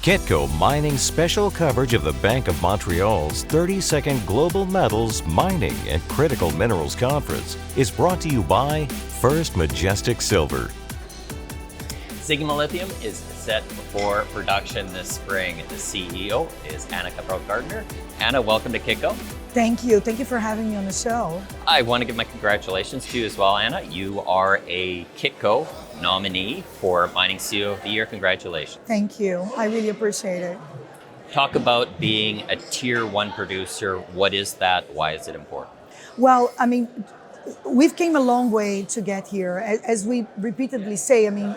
Kitco Mining's special coverage of the Bank of Montreal's 32nd Global Metals, Mining and Critical Minerals Conference is brought to you by First Majestic Silver. Sigma Lithium is set for production this spring. The CEO is Anna Cabral-Gardner. Anna, welcome to Kitco. Thank you. Thank you for having me on the show. I want to give my congratulations to you as well, Anna. You are a Kitco nominee for Mining CEO of the Year. Congratulations. Thank you. I really appreciate it. Talk about being a tier one producer. What is that? Why is it important? Well, I mean, we've came a long way to get here. As we repeatedly say, I mean,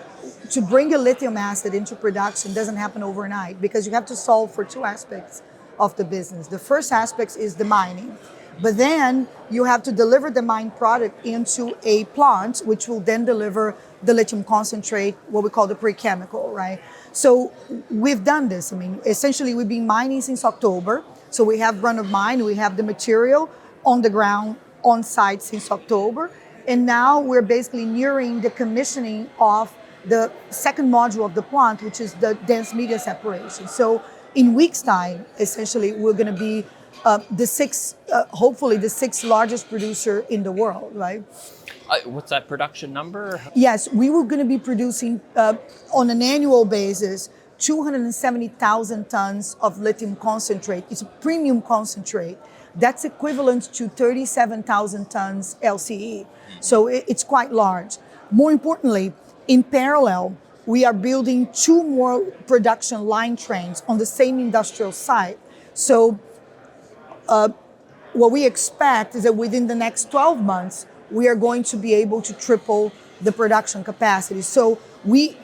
to bring a lithium asset into production doesn't happen overnight because you have to solve for two aspects of the business. The first aspect is the mining, but then you have to deliver the mine product into a plant, which will then deliver the lithium concentrate, what we call the pre-chemical, right? So we've done this. I mean, essentially we've been mining since October. So we have run of mine, we have the material on the ground, on site since October. And now we're basically nearing the commissioning of the second module of the plant, which is the dense media separation. So in weeks' time, essentially, we're going to be hopefully the sixth largest producer in the world, right? What's that production number? Yes, we were going to be producing on an annual basis 270,000 tons of lithium concentrate. It's a premium concentrate. That's equivalent to 37,000 tons LCE. So it's quite large. More importantly, in parallel, we are building two more production line trains on the same industrial site. So what we expect is that within the next 12 months, we are going to be able to triple the production capacity. So we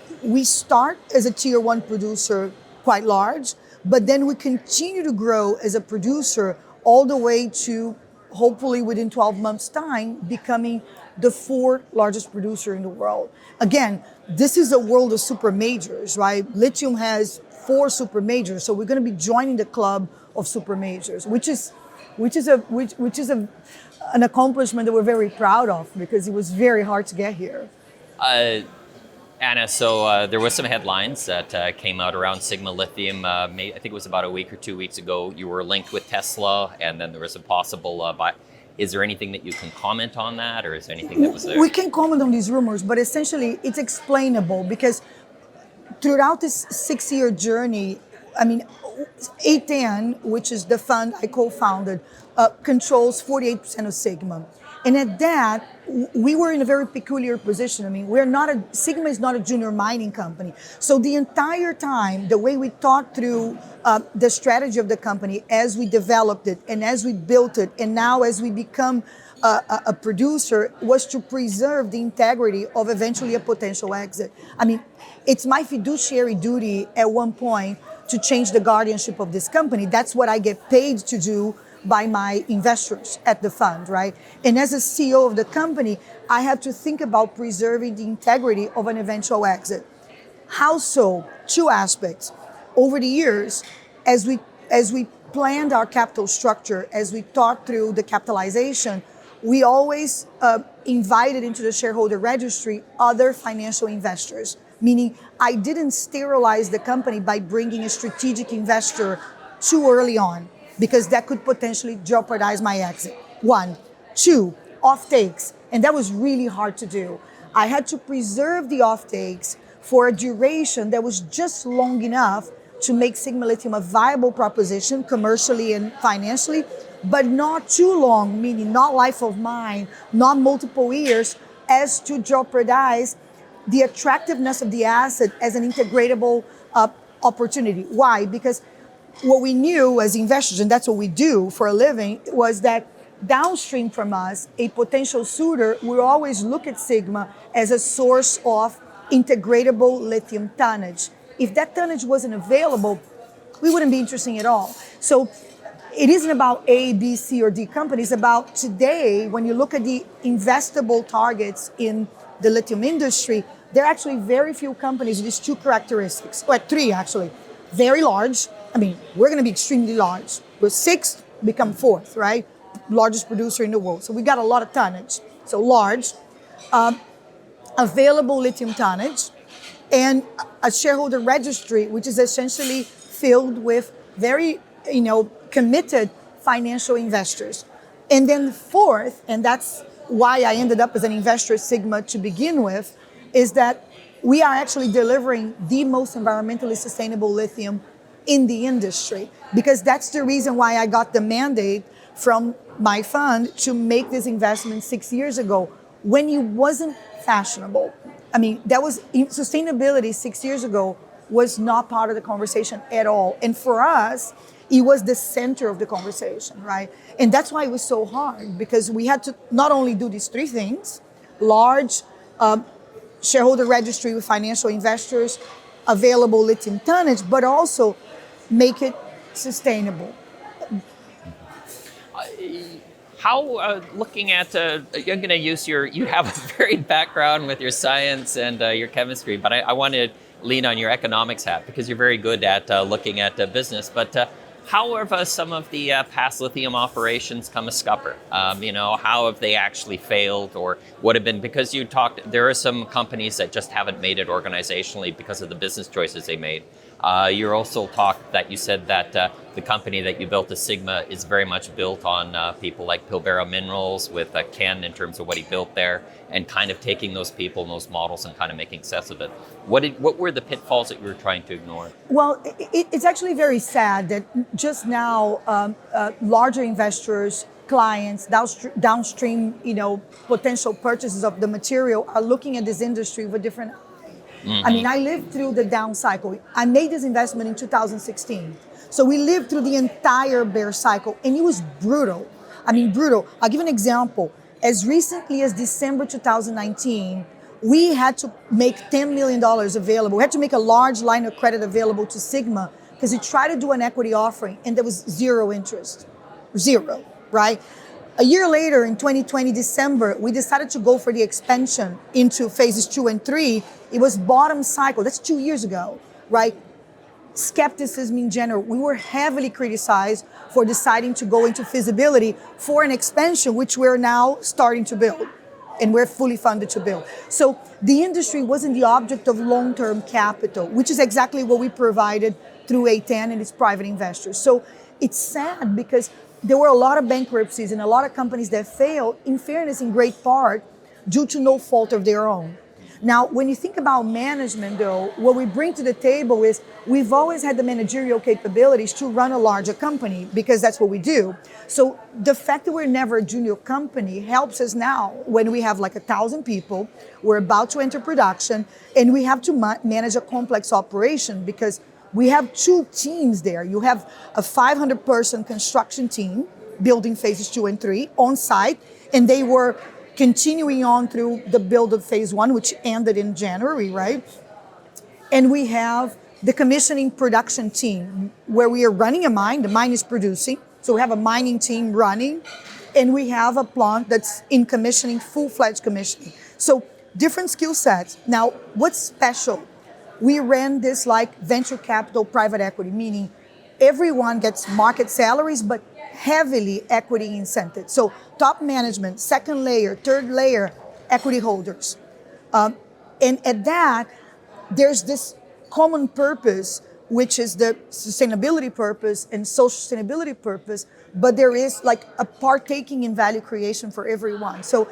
start as a tier one producer quite large, but then we continue to grow as a producer all the way to hopefully within 12 months' time, becoming the fourth largest producer in the world. Again, this is a world of super majors, right? Lithium has 4 super majors, so we're going to be joining the club of super majors, which is an accomplishment that we're very proud of because it was very hard to get here. Anna, so there was some headlines that came out around Sigma Lithium. I think it was about a week or 2 weeks ago. You were linked with Tesla, and then there was a possible buy. Is there anything that you can comment on that, or is there anything that was there? We can comment on these rumors, but essentially it's explainable because throughout this 6-year journey, I mean, A10, which is the fund I co-founded, controls 48% of Sigma. And at that, we were in a very peculiar position. I mean, Sigma is not a junior mining company. So the entire time, the way we thought through the strategy of the company as we developed it and as we built it, and now as we become a producer, was to preserve the integrity of eventually a potential exit. I mean, it's my fiduciary duty at one point to change the guardianship of this company. That's what I get paid to do by my investors at the fund, right? And as a CEO of the company, I had to think about preserving the integrity of an eventual exit. How so? 2 aspects. Over the years, as we planned our capital structure, as we thought through the capitalization, we always invited into the shareholder registry other financial investors, meaning I didn't sterilize the company by bringing a strategic investor too early on, because that could potentially jeopardize my exit. 1. 2, offtakes. And that was really hard to do. I had to preserve the offtakes for a duration that was just long enough to make Sigma Lithium a viable proposition commercially and financially, but not too long, meaning not life of mine, not multiple years, as to jeopardize the attractiveness of the asset as an integratable opportunity. Why? Because what we knew as investors, and that's what we do for a living, was that downstream from us, a potential suitor would always look at Sigma as a source of integratable lithium tonnage. If that tonnage wasn't available, we wouldn't be interesting at all. So it isn't about A, B, C, or D companies. It's about today, when you look at the investable targets in the lithium industry, there are actually very few companies with these 2 characteristics, or 3 actually. Very large. I mean, we're going to be extremely large. We're 6th, become 4th, right? Largest producer in the world. So we got a lot of tonnage. So large, available lithium tonnage, and a shareholder registry, which is essentially filled with very, committed financial investors. And then fourth, and that's why I ended up as an investor at Sigma to begin with, is that we are actually delivering the most environmentally sustainable lithium in the industry, because that's the reason why I got the mandate from my fund to make this investment 6 years ago, when it wasn't fashionable. I mean, sustainability 6 years ago was not part of the conversation at all. And for us, it was the center of the conversation, right? And that's why it was so hard, because we had to not only do these three things: large shareholder registry with financial investors, available lithium tonnage, but also make it sustainable. How, looking at, I'm going to use you have a varied background with your science and your chemistry, but I want to lean on your economics hat, because you're very good at looking at business. But how have some of the past lithium operations come a scupper? How have they actually failed, or what have been, because there are some companies that just haven't made it organizationally because of the business choices they made. You also you said that the company that you built, the Sigma, is very much built on people like Pilbara Minerals with Ken, in terms of what he built there, and kind of taking those people and those models and kind of making sense of it. What were the pitfalls that you were trying to ignore? Well, it's actually very sad that just now larger investors, clients, downstream, potential purchases of the material are looking at this industry with a different eye. Mm-hmm. I mean, I lived through the down cycle. I made this investment in 2016. So we lived through the entire bear cycle, and it was brutal. I mean, brutal. I'll give an example. As recently as December 2019, we had to make $10 million available. We had to make a large line of credit available to Sigma, because we tried to do an equity offering, and there was zero interest. Zero, right? A year later, in 2020, December, we decided to go for the expansion into phases 2 and 3. It was bottom cycle. That's 2 years ago, right? Skepticism in general. We were heavily criticized for deciding to go into feasibility for an expansion, which we're now starting to build, and we're fully funded to build. So the industry wasn't the object of long-term capital, which is exactly what we provided through A10 and its private investors. So it's sad, because there were a lot of bankruptcies and a lot of companies that failed, in fairness, in great part, due to no fault of their own. Now, when you think about management, though, what we bring to the table is we've always had the managerial capabilities to run a larger company, because that's what we do. So the fact that we're never a junior company helps us now when we have like 1,000 people, we're about to enter production, and we have to manage a complex operation, because we have two teams there. You have a 500-person construction team building phases 2 and 3 on site, and they were continuing on through the build of phase 1, which ended in January, right? And we have the commissioning production team, where we are running a mine. The mine is producing, so we have a mining team running, and we have a plant that's in commissioning, full-fledged commissioning. So different skill sets. Now, what's special? We ran this like venture capital private equity, meaning everyone gets market salaries, but heavily equity incented. So top management, second layer, third layer, equity holders. And at that, there's this common purpose, which is the sustainability purpose and social sustainability purpose, but there is like a partaking in value creation for everyone. So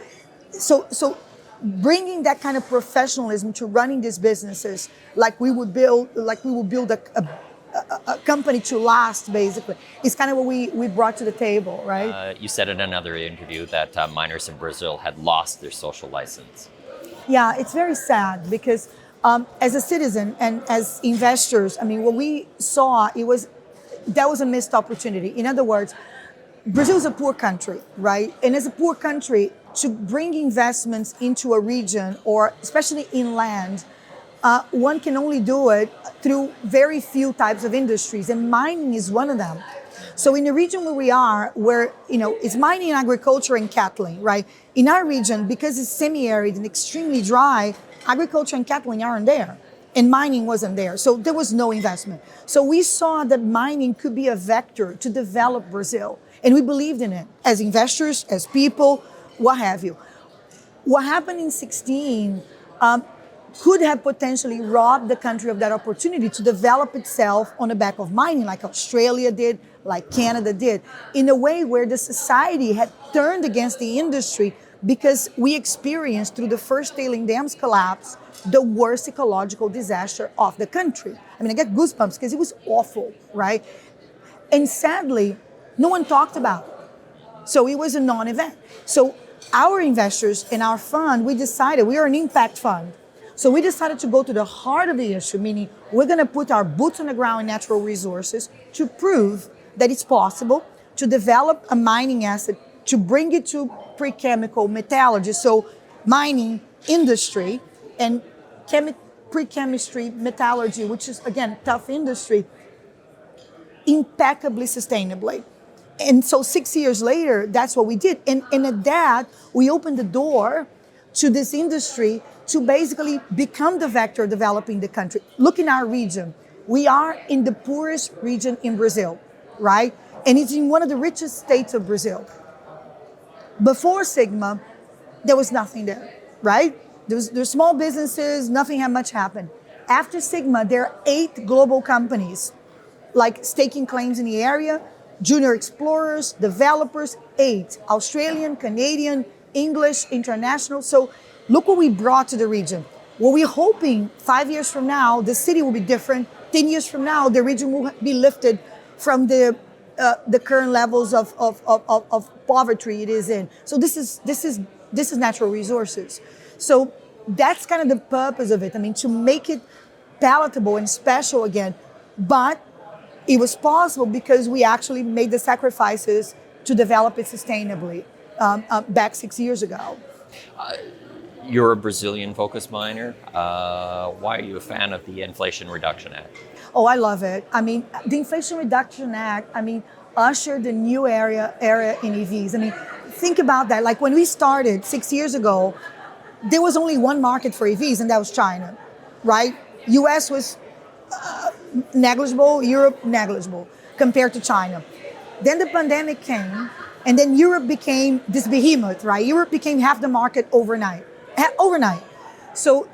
bringing that kind of professionalism to running these businesses, like we would build a company to last, basically, is kind of what we brought to the table, right? You said in another interview that miners in Brazil had lost their social license. Yeah, it's very sad, because as a citizen and as investors, I mean, what we saw, that was a missed opportunity. In other words, Brazil is a poor country, right? And as a poor country, to bring investments into a region, or especially inland, one can only do it through very few types of industries, and mining is one of them. So in the region where we are, where it's mining, agriculture, and cattling, right? In our region, because it's semi-arid and extremely dry, agriculture and cattling aren't there, and mining wasn't there. So there was no investment. So we saw that mining could be a vector to develop Brazil, and we believed in it as investors, as people, what have you. What happened in 2016, could have potentially robbed the country of that opportunity to develop itself on the back of mining, like Australia did, like Canada did, in a way where the society had turned against the industry because we experienced, through the first tailing dams collapse, the worst ecological disaster of the country. I mean, I get goosebumps because it was awful, right? And sadly, no one talked about it. So it was a non-event. So our investors in our fund, we decided, we are an impact fund. So we decided to go to the heart of the issue, meaning we're going to put our boots on the ground in natural resources to prove that it's possible to develop a mining asset, to bring it to pre-chemical metallurgy, so mining industry and pre-chemistry metallurgy, which is, again, tough industry, impeccably sustainably. And so 6 years later, that's what we did. And at that, we opened the door to this industry to basically become the vector developing the country. Look in our region. We are in the poorest region in Brazil, right? And it's in one of the richest states of Brazil. Before Sigma, there was nothing there, right? There's small businesses, nothing had much happen. After Sigma, there are 8 global companies, like staking claims in the area, junior explorers, developers, 8, Australian, Canadian, English, international. So look what we brought to the region. What we're hoping 5 years from now, the city will be different. 10 years from now, the region will be lifted from the current levels of poverty it is in. So this is natural resources. So that's kind of the purpose of it. I mean, to make it palatable and special again. But it was possible because we actually made the sacrifices to develop it sustainably back 6 years ago. You're a Brazilian-focused miner. Why are you a fan of the Inflation Reduction Act? Oh, I love it. I mean, the Inflation Reduction Act, ushered the new era in EVs. I mean, think about that. Like when we started 6 years ago, there was only one market for EVs, and that was China, right? US was negligible, Europe negligible compared to China. Then the pandemic came, and then Europe became this behemoth, right? Europe became half the market overnight. So,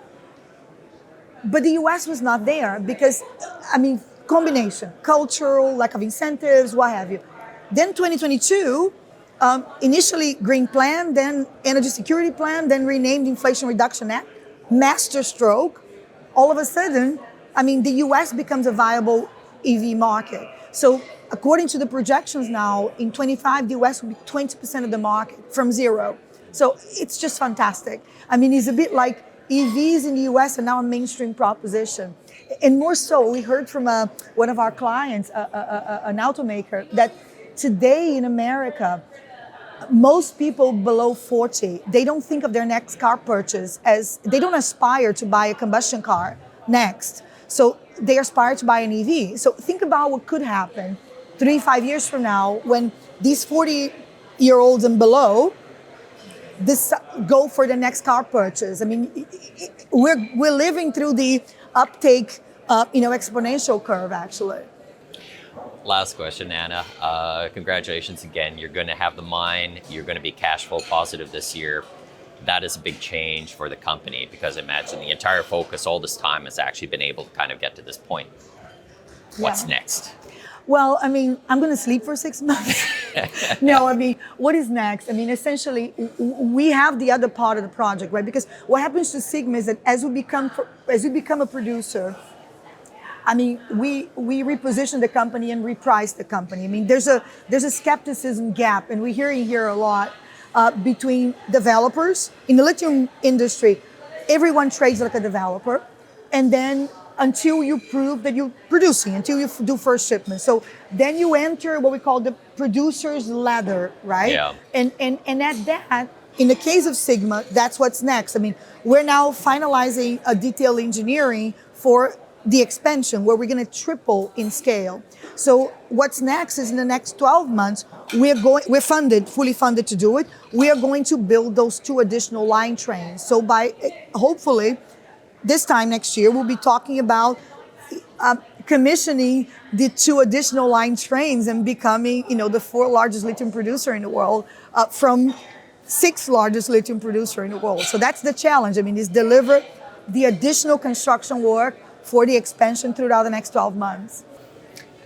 but the US was not there because, combination, cultural, lack of incentives, what have you. Then 2022, initially Green Plan, then Energy Security Plan, then renamed Inflation Reduction Act, masterstroke. All of a sudden, the US becomes a viable EV market. So according to the projections now, in 25, the US will be 20% of the market from zero. So it's just fantastic. It's a bit like EVs in the US are now a mainstream proposition. And more so, we heard from one of our clients, an automaker, that today in America, most people below 40, they don't think of their next car purchase as, they don't aspire to buy a combustion car next. So they aspire to buy an EV. So think about what could happen 3-5 years from now when these 40-year-olds and below go for the next car purchase. We're living through the uptake, exponential curve, actually. Last question, Anna. Congratulations again. You're going to have the mine. You're going to be cash flow positive this year. That is a big change for the company because I imagine the entire focus all this time has actually been able to kind of get to this point. What's next? Well, I'm going to sleep for 6 months. No, what is next? Essentially, we have the other part of the project, right? Because what happens to Sigma is that as we become a producer, we reposition the company and reprice the company. There's a skepticism gap, and we're hearing here a lot between developers. In the lithium industry, everyone trades like a developer, and then until you prove that you're producing, until you do first shipment. So then you enter what we call the producer's ladder, right? Yeah. And at that, in the case of Sigma, that's what's next. We're now finalizing a detailed engineering for the expansion where we're going to triple in scale. So what's next is in the next 12 months, we're funded, fully funded to do it. We are going to build those 2 additional line trains. So by hopefully this time next year, we'll be talking about commissioning the 2 additional line trains and becoming, the 4th largest lithium producer in the world from 6th largest lithium producer in the world. So that's the challenge. Is deliver the additional construction work for the expansion throughout the next 12 months.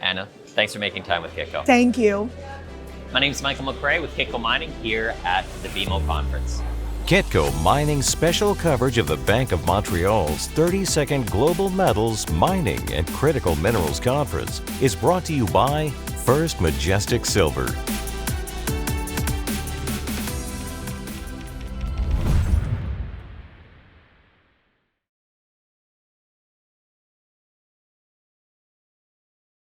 Anna, thanks for making time with Kitco. Thank you. My name is Michael McCrae with Kitco Mining here at the BMO conference. Kitco Mining's special coverage of the Bank of Montreal's 32nd Global Metals, Mining and Critical Minerals Conference is brought to you by First Majestic Silver.